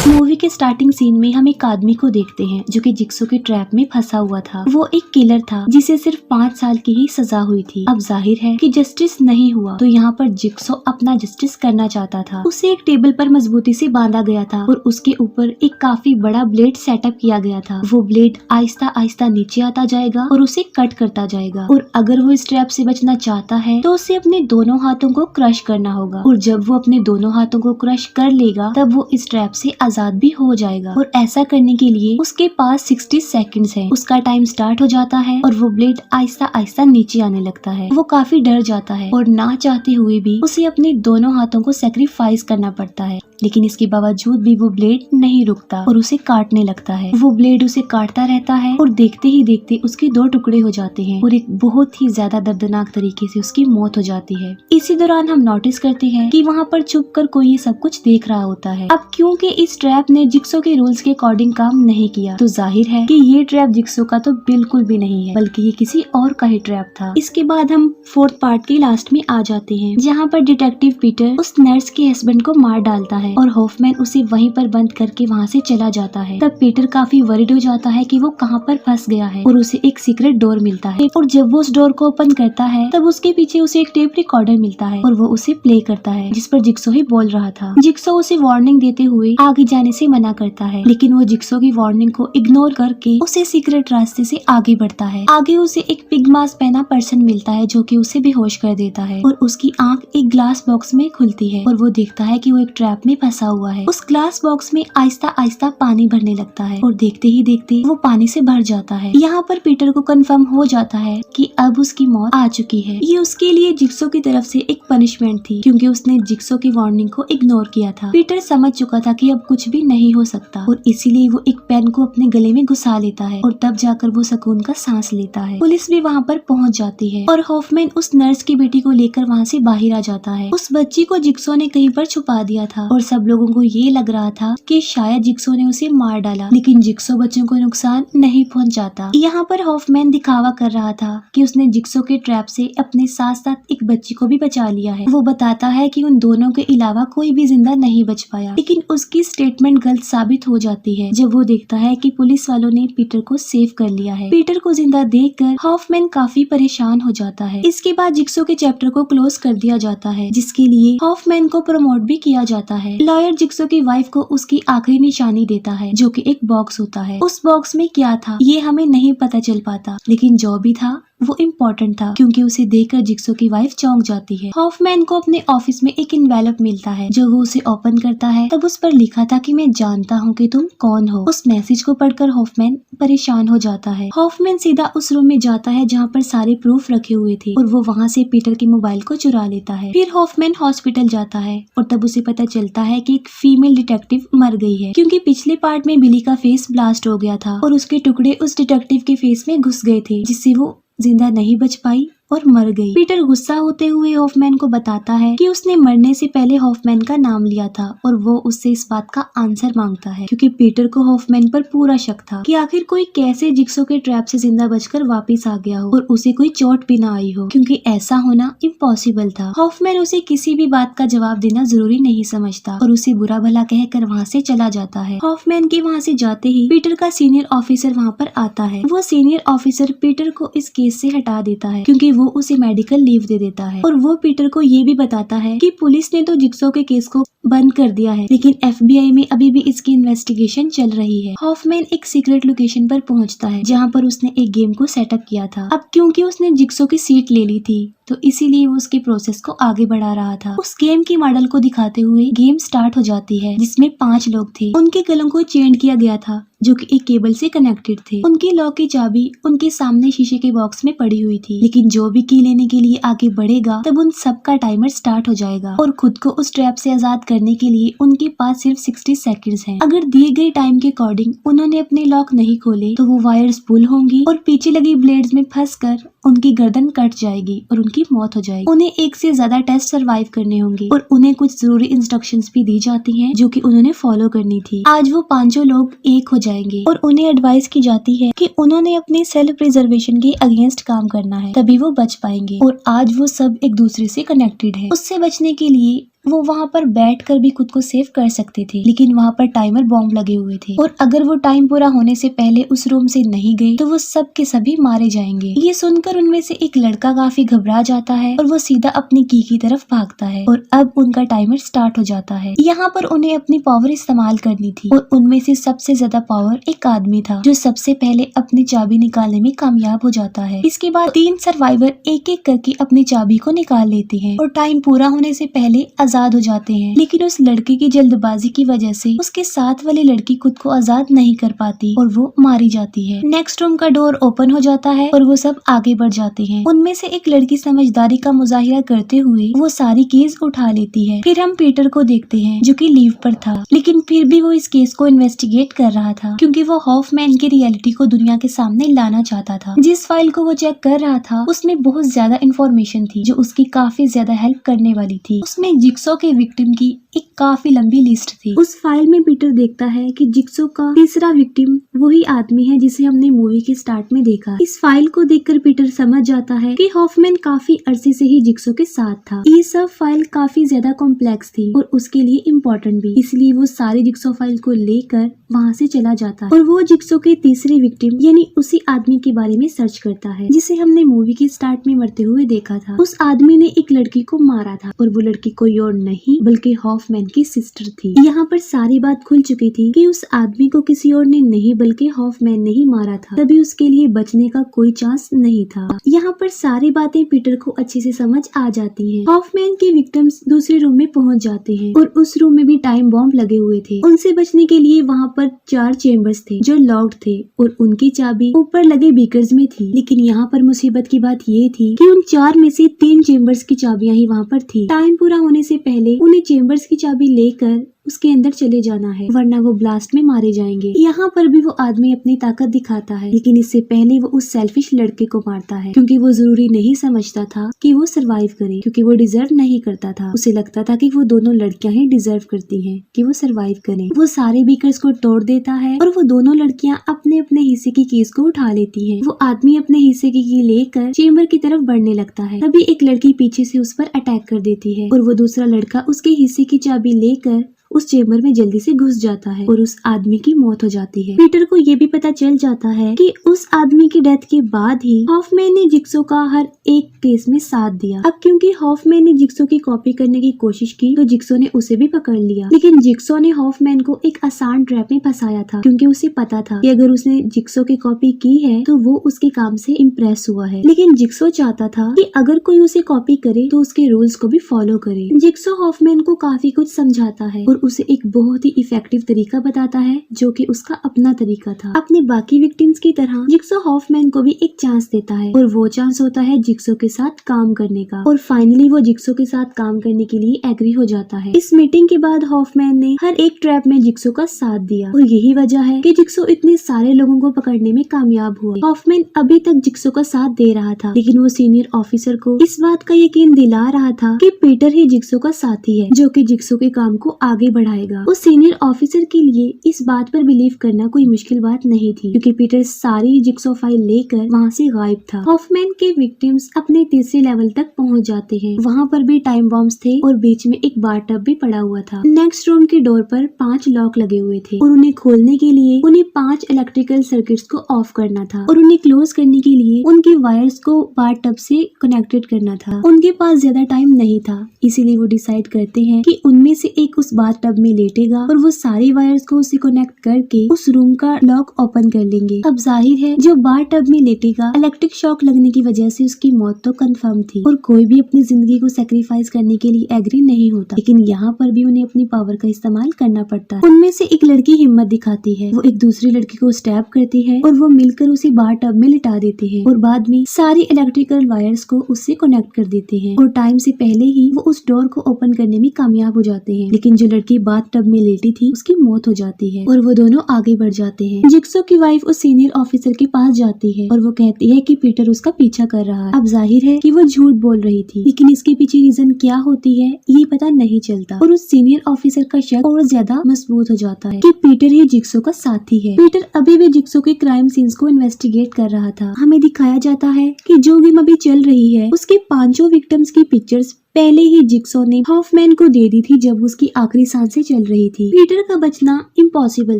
Movie के starting scene में हम एक आदमी को देखते हैं जो कि जिक्सो के ट्रैप में फंसा हुआ था। वो एक किलर था जिसे सिर्फ 5 साल की ही सजा हुई थी। अब जाहिर है कि जस्टिस नहीं हुआ, तो यहाँ पर जिक्सो अपना जस्टिस करना चाहता था। उसे एक टेबल पर मजबूती से बांधा गया था और उसके ऊपर एक काफी बड़ा ब्लेड सेटअप किया गया था। वो ब्लेड आहिस्ता आहिस्ता नीचे आता जाएगा और उसे कट करता जाएगा, और अगर वो इस ट्रैप से बचना चाहता है तो उसे अपने दोनों हाथों को क्रश करना होगा, और जब वो अपने दोनों हाथों को क्रश कर लेगा तब वो इस ट्रैप से आजाद भी हो जाएगा। और ऐसा करने के लिए उसके पास 60 सेकंड्स है। उसका टाइम स्टार्ट हो जाता है और वो ब्लेड आहिस्ता आहिस्ता नीचे आने लगता है। वो काफी डर जाता है और ना चाहते हुए भी उसे अपने दोनों हाथों को सेक्रीफाइस करना पड़ता है, लेकिन इसके बावजूद भी वो ब्लेड नहीं रुकता और उसे काटने लगता है। वो ब्लेड उसे काटता रहता है और देखते ही देखते उसके 2 टुकड़े हो जाते हैं और एक बहुत ही ज्यादा दर्दनाक तरीके से उसकी मौत हो जाती है। इसी दौरान हम नोटिस करते हैं कि वहाँ पर छुप कर कोई ये सब कुछ देख रहा होता है। अब क्योंकि इस ट्रैप ने जिक्सो के रूल्स के अकॉर्डिंग काम नहीं किया, तो जाहिर है कि ये ट्रैप जिक्सो का तो बिल्कुल भी नहीं है, बल्कि ये किसी और का ही ट्रैप था। इसके बाद हम 4th पार्ट के लास्ट में आ जाते हैं, जहाँ पर डिटेक्टिव पीटर उस नर्स के हस्बैंड को मार डालता है और हॉफमैन उसे वहीं पर बंद करके वहाँ से चला जाता है। तब पीटर काफी वरीड हो जाता है कि वो कहाँ पर फंस गया है और उसे एक सीक्रेट डोर मिलता है, और जब वो उस डोर को ओपन करता है तब उसके पीछे उसे एक टेप रिकॉर्डर मिलता है और वो उसे प्ले करता है, जिस पर जिक्सो ही बोल रहा था। जिक्सो उसे वार्निंग देते हुए आगे जाने से मना करता है, लेकिन वो जिक्सो की वार्निंग को इग्नोर करके उसे सीक्रेट रास्ते से आगे बढ़ता है। आगे उसे एक पिग मास्क पहना पर्सन मिलता है जो कि उसे बेहोश कर देता है, और उसकी आंख एक ग्लास बॉक्स में खुलती है और वो देखता है कि वो एक ट्रैप में फंसा हुआ है। उस ग्लास बॉक्स में आहिस्ता आहिस्ता पानी भरने लगता है और देखते ही देखते वो पानी से भर जाता है। यहाँ पर पीटर को कंफर्म हो जाता है कि अब उसकी मौत आ चुकी है। ये उसके लिए जिक्सो की तरफ से एक पनिशमेंट थी, क्योंकि उसने जिक्सो की वार्निंग को इग्नोर किया था। पीटर समझ चुका था कि अब कुछ भी नहीं हो सकता, और इसीलिए वो एक पेन को अपने गले में घुसा लेता है और तब जाकर वो सुकून का सांस लेता है। पुलिस भी वहाँ पर पहुँच जाती है और हॉफमैन उस नर्स की बेटी को लेकर वहाँ से बाहर आ जाता है। उस बच्ची को जिक्सो ने कहीं पर छुपा दिया था और सब लोगों को ये लग रहा था कि शायद जिक्सो ने उसे मार डाला, लेकिन जिक्सो बच्चों को नुकसान नहीं पहुंचाता। यहाँ पर हॉफमैन दिखावा कर रहा था कि उसने जिक्सो के ट्रैप से अपने साथ साथ एक बच्ची को भी बचा लिया है। वो बताता है कि उन दोनों के अलावा कोई भी जिंदा नहीं बच पाया, लेकिन उसकी स्टेटमेंट गलत साबित हो जाती है जब वो देखता है कि पुलिस वालों ने पीटर को सेव कर लिया है। पीटर को जिंदा देखकर हॉफमैन काफी परेशान हो जाता है। इसके बाद जिक्सो के चैप्टर को क्लोज कर दिया जाता है, जिसके लिए हॉफमैन को प्रमोट भी किया जाता है। लॉयर जिक्सो की वाइफ को उसकी आखिरी निशानी देता है, जो कि एक बॉक्स होता है। उस बॉक्स में क्या था ये हमें नहीं पता चल पाता, लेकिन जो भी था वो इम्पोर्टेंट था, क्योंकि उसे देखकर जिक्सो की वाइफ चौंक जाती है। हॉफमैन को अपने ऑफिस में एक एनवेलप मिलता है, जो वो उसे ओपन करता है तब उस पर लिखा था कि मैं जानता हूँ कि तुम कौन हो। उस मैसेज को पढ़कर हॉफमैन परेशान हो जाता है। हॉफमैन सीधा उस रूम में जाता है जहाँ पर सारे प्रूफ रखे हुए थे, और वो वहाँ से पीटर के मोबाइल को चुरा लेता है। फिर हॉफमैन हॉस्पिटल जाता है और तब उसे पता चलता है कि एक फीमेल डिटेक्टिव मर गई है, क्योंकि पिछले पार्ट में बिली का फेस ब्लास्ट हो गया था और उसके टुकड़े उस डिटेक्टिव के फेस में घुस गए थे, जिससे वो जिंदा नहीं बच पाई और मर गई। पीटर गुस्सा होते हुए हॉफमैन को बताता है कि उसने मरने से पहले हॉफमैन का नाम लिया था, और वो उससे इस बात का आंसर मांगता है, क्योंकि पीटर को हॉफमैन पर पूरा शक था कि आखिर कोई कैसे जिक्सो के ट्रैप से जिंदा बचकर वापस आ गया हो और उसे कोई चोट भी ना आई हो, क्योंकि ऐसा होना इम्पॉसिबल था। हॉफमैन उसे किसी भी बात का जवाब देना जरूरी नहीं समझता और उसे बुरा भला कहकर वहाँ से चला जाता है। हॉफमैन के वहाँ से जाते ही पीटर का सीनियर ऑफिसर वहाँ पर आता है। वो सीनियर ऑफिसर पीटर को इस केस से हटा देता है, क्योंकि वो उसे मेडिकल लीव दे देता है, और वो पीटर को ये भी बताता है कि पुलिस ने तो जिक्सो के केस को बंद कर दिया है, लेकिन FBI में अभी भी इसकी इन्वेस्टिगेशन चल रही है। हॉफमैन एक सीक्रेट लोकेशन पर पहुंचता है, जहां पर उसने एक गेम को सेटअप किया था। अब क्योंकि उसने जिक्सो की सीट ले ली थी, तो इसीलिए वो उसके प्रोसेस को आगे बढ़ा रहा था। उस गेम की मॉडल को दिखाते हुए गेम स्टार्ट हो जाती है, जिसमें 5 लोग थे। उनके गलों को चेंड किया गया था, जो कि एक केबल से कनेक्टेड थे। उनके लॉक की चाबी उनके सामने शीशे के बॉक्स में पड़ी हुई थी, लेकिन जो भी की लेने के लिए आगे बढ़ेगा तब उन सबका टाइमर स्टार्ट हो जाएगा, और खुद को उस ट्रैप से आजाद करने के लिए उनके पास सिर्फ 60 सेकंड्स हैं। अगर दिए गए टाइम के अकॉर्डिंग उन्होंने अपने लॉक नहीं खोले तो वो वायर्स पुल होंगी और पीछे लगी ब्लेड्स में फंसकर उनकी गर्दन कट जाएगी और उनकी मौत हो जाएगी। उन्हें एक से ज्यादा टेस्ट सरवाइव करने होंगे, और उन्हें कुछ जरूरी इंस्ट्रक्शंस भी दी जाती हैं जो कि उन्होंने फॉलो करनी थी। आज वो 5 लोग एक हो जाएंगे और उन्हें एडवाइस की जाती है कि उन्होंने अपने सेल्फ प्रिजर्वेशन के अगेंस्ट काम करना है, तभी वो बच पाएंगे। और आज वो सब एक दूसरे से कनेक्टेड है। उससे बचने के लिए वो वहाँ पर बैठकर भी खुद को सेव कर सकते थे, लेकिन वहाँ पर टाइमर बॉम्ब लगे हुए थे और अगर वो टाइम पूरा होने से पहले उस रूम से नहीं गए तो वो सब के सभी मारे जाएंगे। ये सुनकर उनमें से एक लड़का काफी घबरा जाता है और वो सीधा अपनी की तरफ भागता है और अब उनका टाइमर स्टार्ट हो जाता है। यहाँ पर उन्हें अपनी पावर इस्तेमाल करनी थी और उनमें से सबसे ज्यादा पावर एक आदमी था जो सबसे पहले अपनी चाबी निकालने में कामयाब हो जाता है। इसके बाद 3 सर्वाइवर एक एक करके अपनी चाबी को निकाल लेते हैं और टाइम पूरा होने से पहले आजाद हो जाते हैं, लेकिन उस लड़के की जल्दबाजी की वजह से उसके साथ वाली लड़की खुद को आजाद नहीं कर पाती और वो मारी जाती है। नेक्स्ट रूम का डोर ओपन हो जाता है और वो सब आगे बढ़ जाते हैं। उनमें से एक लड़की समझदारी का मुजाहिरा करते हुए वो सारी केस उठा लेती है। फिर हम पीटर को देखते हैं जो कि लीव पर था, लेकिन फिर भी वो इस केस को इन्वेस्टिगेट कर रहा था क्योंकि वो हॉफमैन की रियलिटी को दुनिया के सामने लाना चाहता था। जिस फाइल को वो चेक कर रहा था उसमें बहुत ज्यादा इंफॉर्मेशन थी जो उसकी काफी ज्यादा हेल्प करने वाली थी। उसमें जिक्सो के विक्टिम की एक काफी लंबी लिस्ट थी। उस फाइल में पीटर देखता है कि जिक्सो का तीसरा विक्टिम वही आदमी है जिसे हमने मूवी के स्टार्ट में देखा। इस फाइल को देखकर पीटर समझ जाता है कि हॉफमैन काफी अरसे से ही जिक्सो के साथ था। ये सब फाइल काफी ज्यादा कॉम्प्लेक्स थी और उसके लिए इम्पोर्टेंट भी, इसलिए वो सारी जिक्सो फाइल को लेकर वहाँ से चला जाता है और वो जिक्सो के तीसरे विक्टिम यानी उसी आदमी के बारे में सर्च करता है जिसे हमने मूवी के स्टार्ट में मरते हुए देखा था। उस आदमी ने एक लड़की को मारा था और वो लड़की कोई और नहीं बल्कि हॉफमैन की सिस्टर थी। यहाँ पर सारी बात खुल चुकी थी कि उस आदमी को किसी और ने नहीं बल्कि हॉफमैन ने ही मारा था, तभी उसके लिए बचने का कोई चांस नहीं था। यहाँ पर सारी बातें पीटर को अच्छे से समझ आ जाती हैं। हॉफमैन के विक्टिम्स दूसरे रूम में पहुंच जाते हैं और उस रूम में भी टाइम बॉम्ब लगे हुए थे। उनसे बचने के लिए वहाँ पर 4 चेम्बर्स थे जो लॉक्ड थे और उनकी चाबी ऊपर लगे बीकर्स में थी, लेकिन यहाँ पर मुसीबत की बात ये थी कि उन 4 में से 3 चेम्बर्स की चाबियां ही वहाँ पर थी। टाइम पूरा होने से पहले उन्हें चेम्बर्स की चाबी लेकर उसके अंदर चले जाना है वरना वो ब्लास्ट में मारे जाएंगे। यहाँ पर भी वो आदमी अपनी ताकत दिखाता है, लेकिन इससे पहले वो उस सेल्फिश लड़के को मारता है क्योंकि वो जरूरी नहीं समझता था कि वो सरवाइव करे, क्योंकि वो डिजर्व नहीं करता था। उसे लगता था कि वो दोनों लड़कियां ही डिजर्व करती हैं कि वो सरवाइव करें। वो सारे बीकर्स को तोड़ देता है और वो दोनों लड़कियां अपने अपने हिस्से की कीज को उठा लेती है। वो आदमी अपने हिस्से की की लेकर चेम्बर की तरफ बढ़ने लगता है, तभी एक लड़की पीछे से उस पर अटैक कर देती है और वो दूसरा लड़का उसके हिस्से की चाबी लेकर उस चेम्बर में जल्दी से घुस जाता है और उस आदमी की मौत हो जाती है। पीटर को ये भी पता चल जाता है कि उस आदमी की डेथ के बाद ही हॉफमैन ने जिक्सो का हर एक केस में साथ दिया। अब क्योंकि हॉफमैन ने जिक्सो की कॉपी करने की कोशिश की तो जिक्सो ने उसे भी पकड़ लिया, लेकिन जिक्सो ने हॉफमैन को एक आसान ट्रैप में फंसाया था क्योंकि उसे पता था कि अगर उसने जिक्सो की कॉपी की है तो वो उसके काम से इम्प्रेस हुआ है। लेकिन जिक्सो चाहता था कि अगर कोई उसे कॉपी करे तो उसके रूल्स को भी फॉलो करे। जिक्सो हॉफमैन को काफी कुछ समझाता है और उसे एक बहुत ही इफेक्टिव तरीका बताता है जो कि उसका अपना तरीका था। अपने बाकी विक्टिम्स की तरह जिक्सो हॉफमैन को भी एक चांस देता है और वो चांस होता है जिक्सो के साथ काम करने का और फाइनली वो जिक्सो के साथ काम करने के लिए एग्री हो जाता है। इस मीटिंग के बाद हॉफमैन ने हर एक ट्रैप में जिक्सो का साथ दिया और यही वजह है कि जिक्सो इतने सारे लोगों को पकड़ने में कामयाब हुए। हॉफमैन अभी तक जिक्सो का साथ दे रहा था, लेकिन वो सीनियर ऑफिसर को इस बात का यकीन दिला रहा था कि पीटर ही जिक्सो का साथी है जो कि जिक्सो के काम को आगे बढ़ाएगा। उस सीनियर ऑफिसर के लिए इस बात पर बिलीव करना कोई मुश्किल बात नहीं थी क्योंकि पीटर सारी जिक्सो फाइल लेकर वहाँ से गायब था। हॉफमैन के विक्टिम्स अपने तीसरे लेवल तक पहुँच जाते हैं। वहाँ पर भी टाइम बॉम्ब्स थे और बीच में एक बार टब भी पड़ा हुआ था। नेक्स्ट रूम के डोर पर 5 लॉक लगे हुए थे और उन्हें खोलने के लिए उन्हें 5 इलेक्ट्रिकल सर्किट्स को ऑफ करना था और उन्हें क्लोज करने के लिए उनके वायर्स को बार टब से कनेक्टेड करना था। उनके पास ज्यादा टाइम नहीं था, इसीलिए वो डिसाइड करते हैं कि उनमें से एक उस बार टब में लेटेगा और वो सारे वायर्स को उसे कनेक्ट करके उस रूम का लॉक ओपन कर लेंगे। अब जाहिर है जो बार टब में लेटेगा इलेक्ट्रिक शॉक लगने की वजह से उसकी मौत तो कंफर्म थी और कोई भी अपनी जिंदगी को सेक्रीफाइस करने के लिए एग्री नहीं होता, लेकिन यहाँ पर भी उन्हें अपनी पावर का इस्तेमाल करना पड़ता है। उनमें से एक लड़की हिम्मत दिखाती है, वो एक दूसरी लड़की को स्टैब करती है और वो मिलकर उसे बार टब में लिटा देते हैं और बाद में सारी इलेक्ट्रिकल वायर्स को उससे कनेक्ट कर देते हैं और टाइम से पहले ही वो उस डोर को ओपन करने में कामयाब हो जाते हैं। लेकिन जो लड़की बाथ टब में लेटी थी उसकी मौत हो जाती है और वो दोनों आगे बढ़ जाते हैं। जिक्सो की वाइफ उस सीनियर ऑफिसर के पास जाती है और वो कहती है कि पीटर उसका पीछा कर रहा है। अब जाहिर है कि वो झूठ बोल रही थी, लेकिन इसके पीछे रीजन क्या होती है ये पता नहीं चलता और उस सीनियर ऑफिसर का शक और ज्यादा मजबूत हो जाता है कि पीटर ही जिक्सो का साथी है। पीटर अभी भी जिक्सो के क्राइम सीन्स को इन्वेस्टिगेट कर रहा था। हमें दिखाया जाता है कि जो गेम अभी चल रही है उसके 5 विक्टिम्स की पिक्चर्स पहले ही जिक्सो ने हॉफमैन को दे दी थी जब उसकी आखिरी सांसें चल रही थी। पीटर का बचना इम्पॉसिबल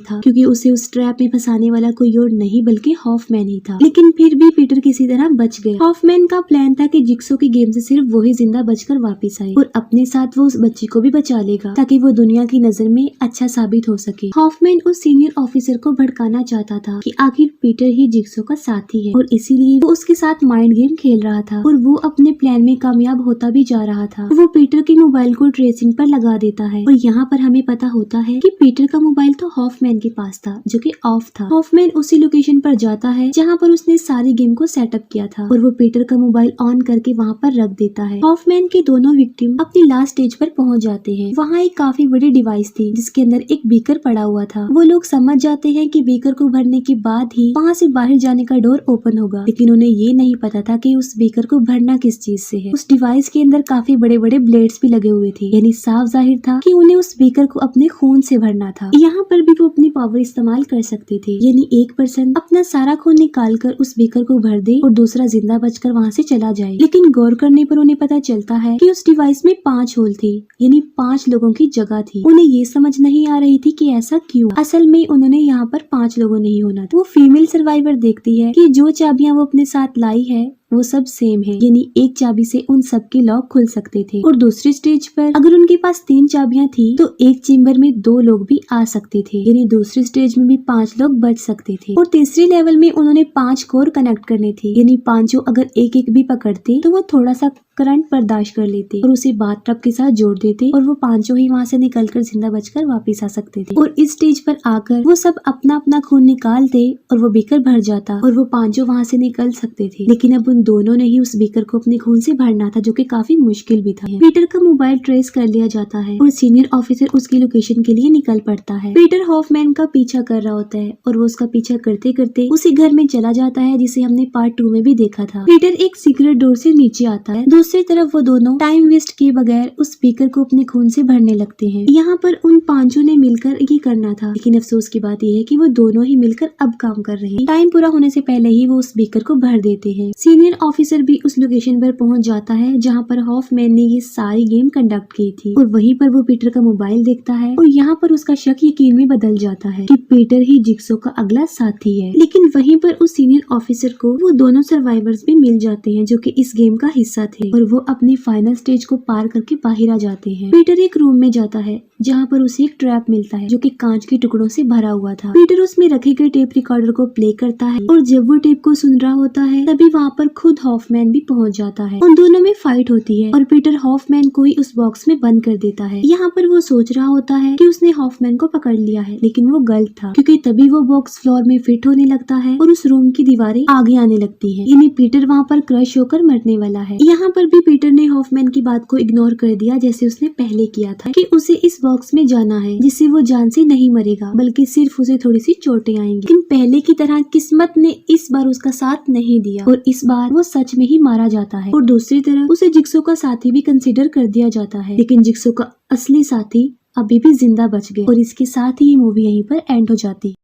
था क्योंकि उसे उस ट्रैप में फंसाने वाला कोई और नहीं बल्कि हॉफमैन ही था, लेकिन फिर भी पीटर किसी तरह बच गया। हॉफमैन का प्लान था कि जिक्सो की गेम से सिर्फ वही जिंदा बचकर वापस आए और अपने साथ वो उस बच्ची को भी बचा लेगा ताकि वो दुनिया की नजर में अच्छा साबित हो सके। हॉफमैन उस सीनियर ऑफिसर को भड़काना चाहता था कि आखिर पीटर ही जिक्सो का साथी है और इसीलिए वो उसके साथ माइंड गेम खेल रहा था और वो अपने प्लान में कामयाब होता भी जा रहा था। वो पीटर के मोबाइल को ट्रेसिंग पर लगा देता है और यहाँ पर हमें पता होता है कि पीटर का मोबाइल तो हॉफमैन के पास था जो कि ऑफ था। हॉफमैन उसी लोकेशन पर जाता है जहाँ पर उसने सारी गेम को सेटअप किया था और वो पीटर का मोबाइल ऑन करके वहाँ पर रख देता है। हॉफमैन के दोनों विक्टिम अपनी लास्ट स्टेज पर पहुँच जाते हैं। वहाँ एक काफी बड़ी डिवाइस थी जिसके अंदर एक बीकर पड़ा हुआ था। वो लोग समझ जाते हैं कि बीकर को भरने के बाद ही वहाँ से बाहर जाने का डोर ओपन होगा, लेकिन उन्हें ये नहीं पता था कि उस बीकर को भरना किस चीज से है। उस डिवाइस के अंदर काफी बड़े बड़े ब्लेड्स भी लगे हुए थे, यानी साफ जाहिर था कि उन्हें उस बीकर को अपने खून से भरना था। यहाँ पर भी वो अपनी पावर इस्तेमाल कर सकते थे, यानी एक पर्सन अपना सारा खून निकाल कर उस बीकर को भर दे और दूसरा जिंदा बचकर वहाँ से चला जाए। लेकिन गौर करने पर उन्हें पता चलता है कि उस डिवाइस में 5 होल थे, यानी 5 लोगों की जगह थी। उन्हें ये समझ नहीं आ रही थी कि ऐसा क्यों। असल में उन्होंने यहाँ पर 5 लोगों नहीं होना था। वो फीमेल सर्वाइवर देखती है कि जो चाबियां वो अपने साथ लाई है वो सब सेम है, यानी एक चाबी से उन सब के लॉक खुल सकते थे। और दूसरी स्टेज पर अगर उनके पास 3 चाबियां थी तो एक चेम्बर में 2 लोग भी आ सकते थे, यानी दूसरी स्टेज में भी 5 लोग बच सकते थे। और तीसरी लेवल में उन्होंने 5 कोर कनेक्ट करने थे, यानी 5 अगर एक एक भी पकड़ते तो वो थोड़ा सा करंट बर्दाश्त कर लेते और उसे बाथटब के साथ जोड़ देते और वो 5 ही वहाँ से निकलकर जिंदा बचकर वापस आ सकते थे। और इस स्टेज पर आकर वो सब अपना अपना खून निकालते और वो बीकर भर जाता और वो 5 वहाँ से निकल सकते थे। लेकिन अब उन दोनों ने ही उस बीकर को अपने खून से भरना था, जो कि काफी मुश्किल भी था। पीटर का मोबाइल ट्रेस कर लिया जाता है और सीनियर ऑफिसर उसकी लोकेशन के लिए निकल पड़ता है। पीटर हॉफमैन का पीछा कर रहा होता है और वो उसका पीछा करते करते उसी घर में चला जाता है जिसे हमने पार्ट 2 में भी देखा था। पीटर एक सीक्रेट डोर से नीचे आता है। दूसरी तरफ वो दोनों टाइम वेस्ट किए बगैर उस बीकर को अपने खून से भरने लगते हैं। यहाँ पर उन 5 ने मिलकर ये करना था, लेकिन अफसोस की बात यह है कि वो दोनों ही मिलकर अब काम कर रहे हैं। टाइम पूरा होने से पहले ही वो उस बीकर को भर देते हैं। सीनियर ऑफिसर भी उस लोकेशन पर पहुंच जाता है जहां पर हॉफमैन ने ये सारी गेम कंडक्ट की थी और वहीं पर वो पीटर का मोबाइल देखता है और यहाँ पर उसका शक यकीन में बदल जाता है कि पीटर ही जिक्सो का अगला साथी है। लेकिन वहीं पर उस सीनियर ऑफिसर को वो दोनों सर्वाइवर्स भी मिल जाते हैं जो कि इस गेम का हिस्सा थे और वो अपनी फाइनल स्टेज को पार करके बाहर आ जाते हैं। पीटर एक रूम में जाता है जहाँ पर उसे एक ट्रैप मिलता है जो कि कांच के टुकड़ों से भरा हुआ था। पीटर उसमें रखे गए टेप रिकॉर्डर को प्ले करता है और जब वो टेप को सुन रहा होता है तभी वहाँ पर खुद हॉफमैन भी पहुंच जाता है। उन दोनों में फाइट होती है और पीटर हॉफमैन को ही उस बॉक्स में बंद कर देता है। यहाँ पर वो सोच रहा होता है कि उसने हॉफमैन को पकड़ लिया है, लेकिन वो गलत था क्योंकि तभी वो बॉक्स फ्लोर में फिट होने लगता है और उस रूम की दीवारें आगे आने लगती है, यानी पीटर वहाँ पर क्रश होकर मरने वाला है। यहाँ पर भी पीटर ने हॉफमैन की बात को इग्नोर कर दिया जैसे उसने पहले किया था कि उसे इस बॉक्स में जाना है जिससे वो जान से नहीं मरेगा बल्कि सिर्फ उसे थोड़ी सी चोटें आएंगी। लेकिन पहले की तरह किस्मत ने इस बार उसका साथ नहीं दिया और इस बार वो सच में ही मारा जाता है। और दूसरी तरफ उसे जिक्सो का साथी भी कंसीडर कर दिया जाता है, लेकिन जिक्सो का असली साथी अभी भी जिंदा बच गए और इसके साथ ही ये मूवी यहीं पर एंड हो जाती है।